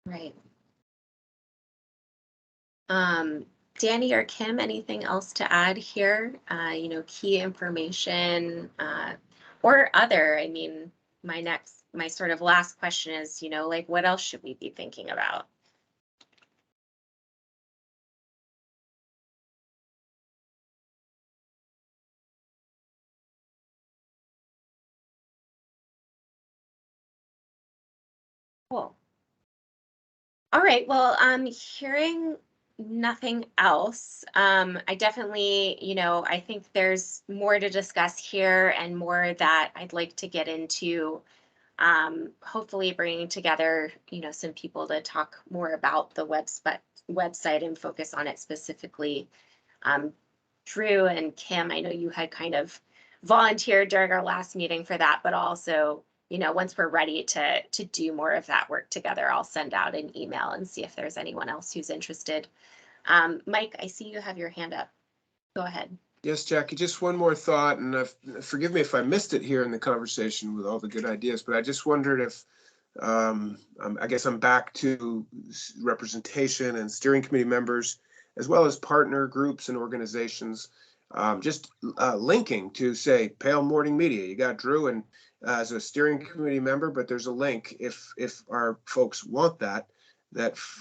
Right. Danny or Kim, anything else to add here? Key information or other. I mean, my sort of last question is, like, what else should we be thinking about? Cool. All right. Well, hearing nothing else, I definitely, I think there's more to discuss here and more that I'd like to get into. Hopefully bringing together, some people to talk more about the website and focus on it specifically. Um, Drew and Kim, I know you had kind of volunteered during our last meeting for that, but also, once we're ready to do more of that work together, I'll send out an email and see if there's anyone else who's interested. Mike, I see you have your hand up. Go ahead. Yes, Jackie, just one more thought, and forgive me if I missed it here in the conversation with all the good ideas, but I just wondered if, I guess I'm back to representation and steering committee members, as well as partner groups and organizations, just linking to, say, Pale Morning Media. You got Drew and as a steering committee member, but there's a link if our folks want that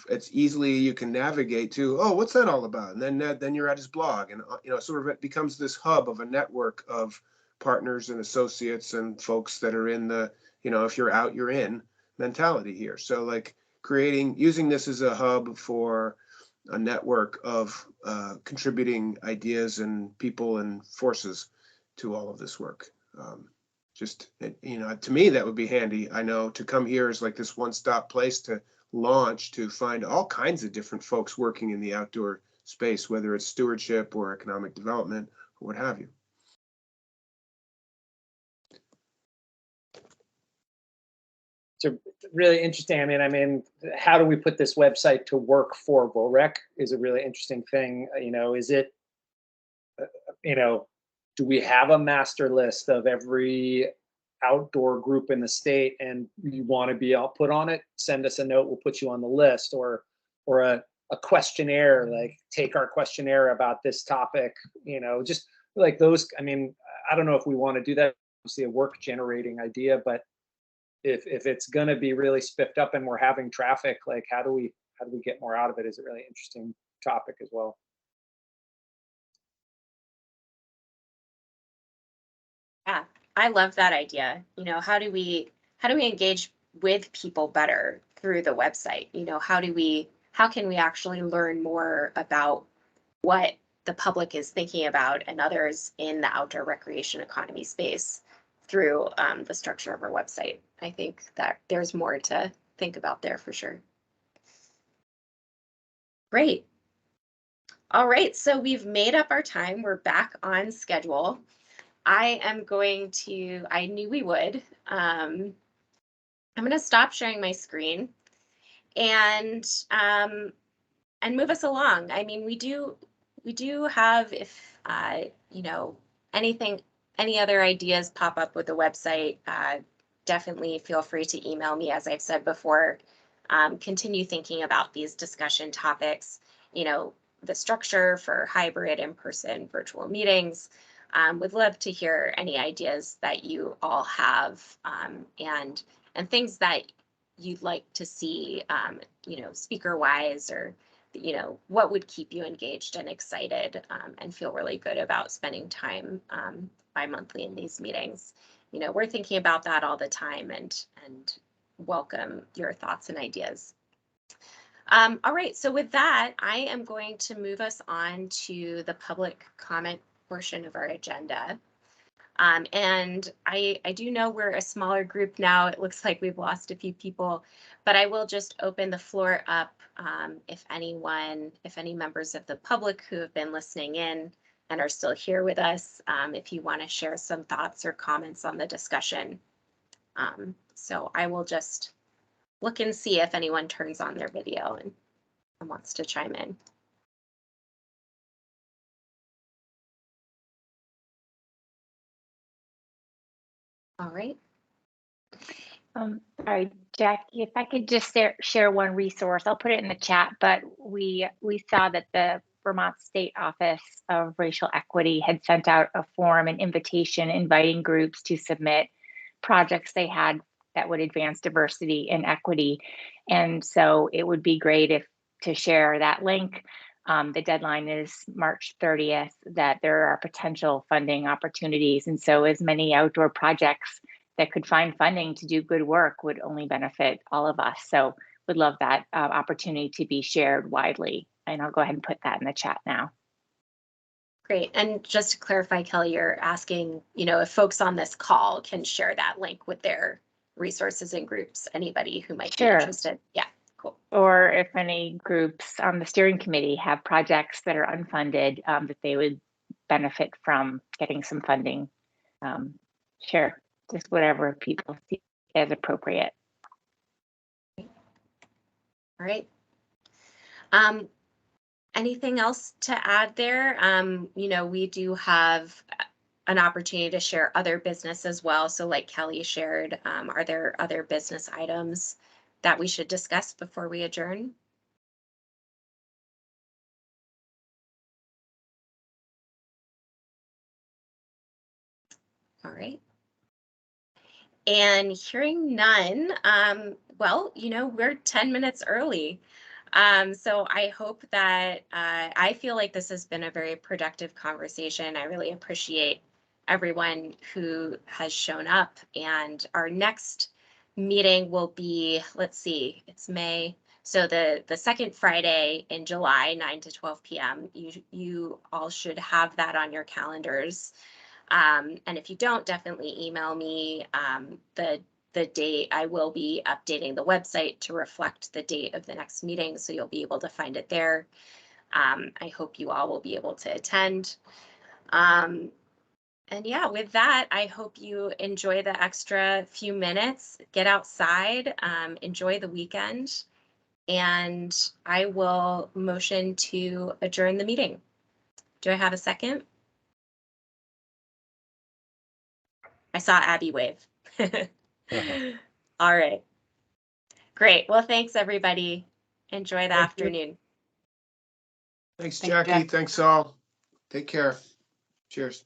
it's easily you can navigate to, oh, what's that all about? And then you're at his blog, and sort of it becomes this hub of a network of partners and associates and folks that are in the, if you're out, you're in mentality here. So like using this as a hub for a network of contributing ideas and people and forces to all of this work. To me, that would be handy. I know to come here is like this one-stop place to launch, to find all kinds of different folks working in the outdoor space, whether it's stewardship or economic development or what have you. It's really interesting. I mean, how do we put this website to work for VOREC is a really interesting thing. Is it, do we have a master list of every outdoor group in the state, and you want to be put on it? Send us a note, we'll put you on the list, or a questionnaire, like take our questionnaire about this topic, just like those. I mean, I don't know if we want to do that. Obviously a work generating idea, but if it's going to be really spiffed up and we're having traffic, like how do we get more out of it is a really interesting topic as well. Yeah, I love that idea. How do we engage with people better through the website? How can we actually learn more about what the public is thinking about and others in the outdoor recreation economy space through the structure of our website? I think that there's more to think about there for sure. Great. All right, so we've made up our time. We're back on schedule. I knew we would. I'm going to stop sharing my screen and move us along. I mean, we do have, if any other ideas pop up with the website, definitely feel free to email me. As I've said before, continue thinking about these discussion topics. The structure for hybrid, in-person, virtual meetings. Would love to hear any ideas that you all have, and things that you'd like to see, speaker-wise, or what would keep you engaged and excited, and feel really good about spending time bi-monthly in these meetings. We're thinking about that all the time, and welcome your thoughts and ideas. All right, so with that, I am going to move us on to the public comment portion of our agenda. And I do know we're a smaller group now. It looks like we've lost a few people, but I will just open the floor up if any members of the public who have been listening in and are still here with us, if you want to share some thoughts or comments on the discussion. So I will just look and see if anyone turns on their video and wants to chime in. All right. Sorry, Jackie, if I could just share one resource, I'll put it in the chat, but we saw that the Vermont State Office of Racial Equity had sent out a form, an invitation inviting groups to submit projects they had that would advance diversity and equity. And so it would be great to share that link. The deadline is March 30th, that there are potential funding opportunities. And so as many outdoor projects that could find funding to do good work would only benefit all of us. So would love that opportunity to be shared widely. And I'll go ahead and put that in the chat now. Great. And just to clarify, Kelly, you're asking, if folks on this call can share that link with their resources and groups, anybody who might be interested. Yeah, cool. Or if any groups on the steering committee have projects that are unfunded that they would benefit from getting some funding, share just whatever people see as appropriate. All right. Anything else to add there? We do have an opportunity to share other business as well. So like Kelly shared, are there other business items that we should discuss before we adjourn? All right. And hearing none, well, we're 10 minutes early. So I hope that I feel like this has been a very productive conversation. I really appreciate everyone who has shown up. And our next meeting will be, let's see, it's May. So the second Friday in July, 9 to 12 p.m. You all should have that on your calendars. And if you don't, definitely email me the date. I will be updating the website to reflect the date of the next meeting, so you'll be able to find it there. I hope you all will be able to attend. And yeah, with that, I hope you enjoy the extra few minutes, get outside, enjoy the weekend, and I will motion to adjourn the meeting. Do I have a second? I saw Abby wave. All right. Great. Well, thanks, everybody. Enjoy the afternoon. Thanks, Jackie. Thanks all. Take care. Cheers.